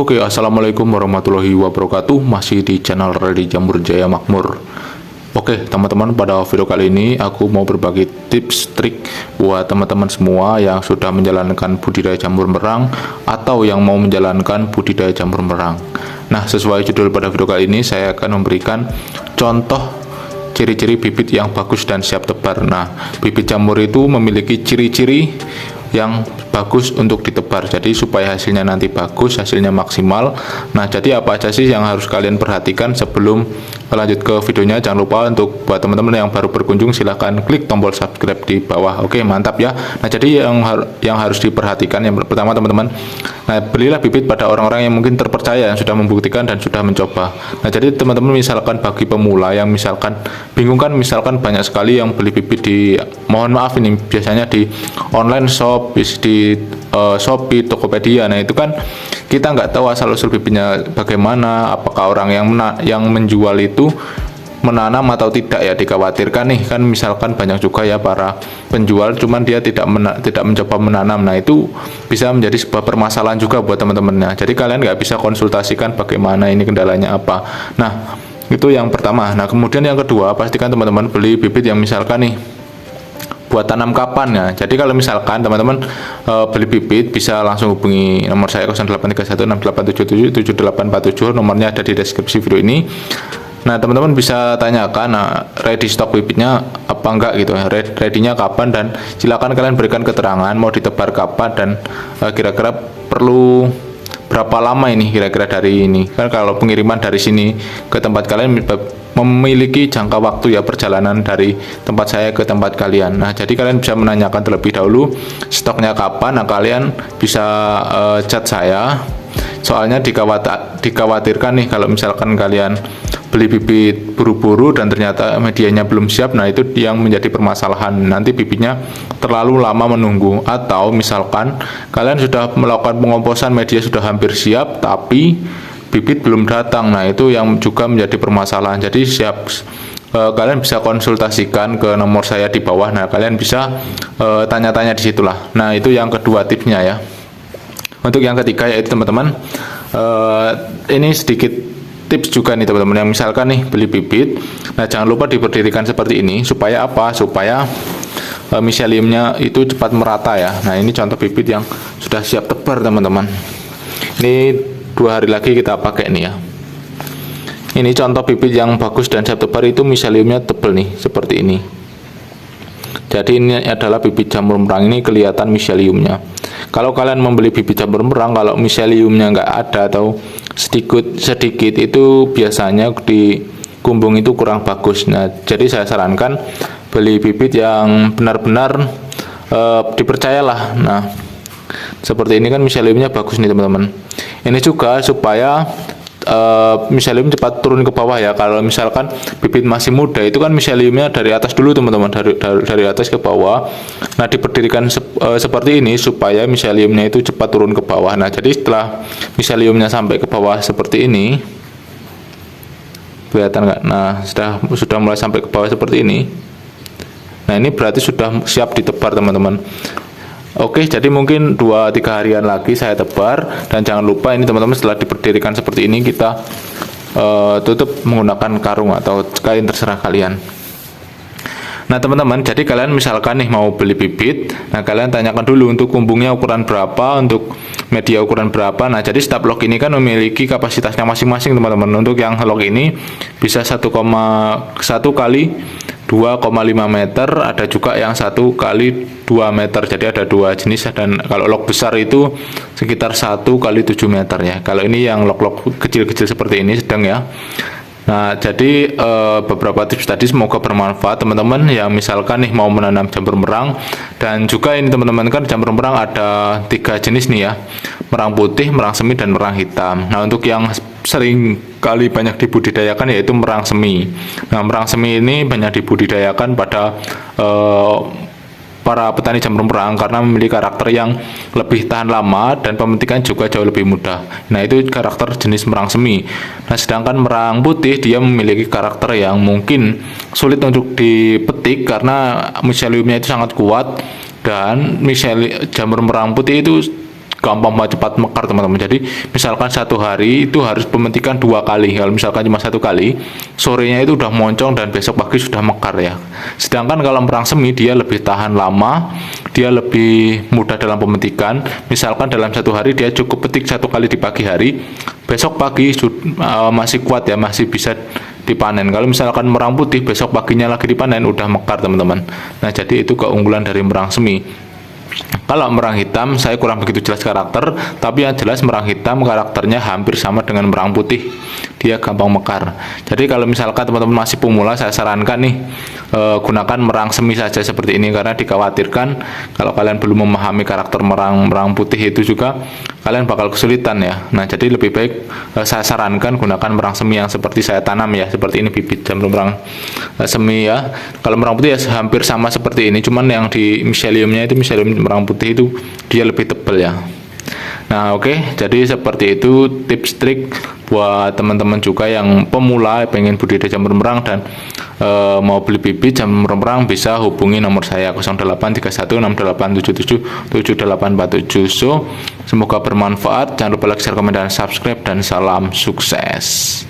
Oke, assalamualaikum warahmatullahi wabarakatuh. Masih di channel Ready Jamur Jaya Makmur. Oke, teman-teman, pada video kali ini aku mau berbagi tips trik buat teman-teman semua yang sudah menjalankan budidaya jamur merang atau yang mau menjalankan budidaya jamur merang. Nah, sesuai judul pada video kali ini, saya akan memberikan contoh ciri-ciri bibit yang bagus dan siap tebar. Nah, bibit jamur itu memiliki ciri-ciri yang bagus untuk ditebar, jadi supaya hasilnya nanti bagus, hasilnya maksimal. Nah, jadi apa aja sih yang harus kalian perhatikan? Sebelum lanjut ke videonya, jangan lupa untuk buat teman-teman yang baru berkunjung, silahkan klik tombol subscribe di bawah. Oke, mantap ya. Nah, jadi yang harus diperhatikan, yang pertama teman-teman, nah, belilah bibit pada orang-orang yang mungkin terpercaya, yang sudah membuktikan dan sudah mencoba. Nah, jadi teman-teman, misalkan bagi pemula yang misalkan bingung kan, misalkan banyak sekali yang beli bibit di, mohon maaf ini biasanya di online shop, di Shopee, Tokopedia. Nah, itu kan kita nggak tahu asal usul bibitnya bagaimana, apakah orang yang menjual itu menanam atau tidak ya. Dikhawatirkan nih kan, misalkan banyak juga ya para penjual cuman dia tidak mencoba menanam. Nah, itu bisa menjadi sebuah permasalahan juga buat teman-temannya. Jadi kalian nggak bisa konsultasikan bagaimana ini kendalanya apa. Nah, itu yang pertama. Nah, kemudian yang kedua, pastikan teman-teman beli bibit yang misalkan nih buat tanam kapan ya. Jadi kalau misalkan teman-teman beli bibit, bisa langsung hubungi nomor saya 083168777847, nomornya ada di deskripsi video ini. Nah, teman-teman bisa tanyakan, nah, ready stock bibitnya apa enggak gitu, ready-nya kapan, dan silakan kalian berikan keterangan mau ditebar kapan dan kira-kira perlu berapa lama ini kira-kira dari ini. Kan kalau pengiriman dari sini ke tempat kalian memiliki jangka waktu ya, perjalanan dari tempat saya ke tempat kalian. Nah, jadi kalian bisa menanyakan terlebih dahulu stoknya kapan. Nah, kalian bisa chat saya. Soalnya dikhawatirkan nih kalau misalkan kalian beli bibit buru-buru dan ternyata medianya belum siap. Nah, itu yang menjadi permasalahan, nanti bibitnya terlalu lama menunggu. Atau misalkan kalian sudah melakukan pengomposan, media sudah hampir siap tapi bibit belum datang. Nah, itu yang juga menjadi permasalahan. Jadi kalian bisa konsultasikan ke nomor saya di bawah. Nah, kalian bisa tanya-tanya di situlah. Nah, itu yang kedua tipsnya ya. Untuk yang ketiga yaitu teman-teman, ini sedikit tips juga nih teman-teman, yang misalkan nih beli bibit, nah jangan lupa diberdirikan seperti ini. Supaya apa? Supaya miseliumnya itu cepat merata ya. Nah, ini contoh bibit yang sudah siap tebar teman-teman. Ini 2 hari lagi kita pakai nih ya. Ini contoh bibit yang bagus dan siap tebar, itu miseliumnya tebal nih seperti ini. Jadi ini adalah bibit jamur merang, ini kelihatan miseliumnya. Kalau kalian membeli bibit jamur merang, kalau miseliumnya nggak ada atau sedikit itu biasanya di kumbung itu kurang bagus. Nah, jadi saya sarankan beli bibit yang benar-benar dipercayalah. Nah, seperti ini kan miseliumnya bagus nih teman-teman. Ini juga supaya miselium cepat turun ke bawah ya. Kalau misalkan bibit masih muda itu kan miseliumnya dari atas dulu teman-teman, dari atas ke bawah. Nah, diberdirikan seperti ini supaya miseliumnya itu cepat turun ke bawah. Nah, jadi setelah miseliumnya sampai ke bawah seperti ini, kelihatan nggak? Nah, sudah mulai sampai ke bawah seperti ini. Nah, ini berarti sudah siap ditebar teman-teman. Oke, jadi mungkin 2-3 harian lagi saya tebar. Dan jangan lupa ini teman-teman, setelah diberdirikan seperti ini, kita tutup menggunakan karung atau kain, terserah kalian. Nah, teman-teman, jadi kalian misalkan nih mau beli bibit, nah kalian tanyakan dulu untuk kumbungnya ukuran berapa, untuk media ukuran berapa. Nah, jadi setiap log ini kan memiliki kapasitasnya masing-masing teman-teman. Untuk yang log ini bisa 1,1 kali 2,5 meter, ada juga yang 1 kali 2 meter. Jadi ada 2 jenis, dan kalau log besar itu sekitar 1 kali 7 meter ya. Kalau ini yang log-log kecil-kecil seperti ini sedang ya. Nah, jadi beberapa tips tadi semoga bermanfaat teman-teman yang misalkan nih mau menanam jamur merang. Dan juga ini teman-teman, kan jamur merang ada 3 jenis nih ya, merang putih, merang semi, dan merang hitam. Nah, untuk yang sering kali banyak dibudidayakan yaitu merang semi. Nah, merang semi ini banyak dibudidayakan pada para petani jamur merang karena memiliki karakter yang lebih tahan lama dan pemetikan juga jauh lebih mudah. Nah, itu karakter jenis merang semi. Nah, sedangkan merang putih dia memiliki karakter yang mungkin sulit untuk dipetik karena miseliumnya itu sangat kuat, dan jamur merang putih itu gampang banget cepat mekar teman-teman. Jadi misalkan satu hari itu harus pemetikan 2 kali. Kalau misalkan cuma 1 kali, sorenya itu udah moncong dan besok pagi sudah mekar ya. Sedangkan kalau merang semi dia lebih tahan lama, dia lebih mudah dalam pemetikan. Misalkan dalam 1 hari dia cukup petik 1 kali di pagi hari, besok pagi masih kuat ya, masih bisa dipanen. Kalau misalkan merang putih besok paginya lagi dipanen udah mekar teman-teman. Nah, jadi itu keunggulan dari merang semi. Kalau merang hitam saya kurang begitu jelas karakter, tapi yang jelas merang hitam karakternya hampir sama dengan merang putih, dia gampang mekar. Jadi kalau misalkan teman-teman masih pemula, saya sarankan nih gunakan merang semi saja seperti ini, karena dikhawatirkan kalau kalian belum memahami karakter merang putih itu juga kalian bakal kesulitan ya. Nah, jadi lebih baik saya sarankan gunakan merang semi yang seperti saya tanam ya, seperti ini bibit jamur merang semi ya. Kalau merang putih ya hampir sama seperti ini, cuman yang di miseliumnya itu miselium merang putih itu dia lebih tebal ya. Nah, oke, jadi seperti itu tips trik buat teman-teman juga yang pemula pengen budidaya jamur merang dan mau beli bibit jamur merang, bisa hubungi nomor saya 083168777847. So, semoga bermanfaat. Jangan lupa like, share, komen, dan subscribe, dan salam sukses.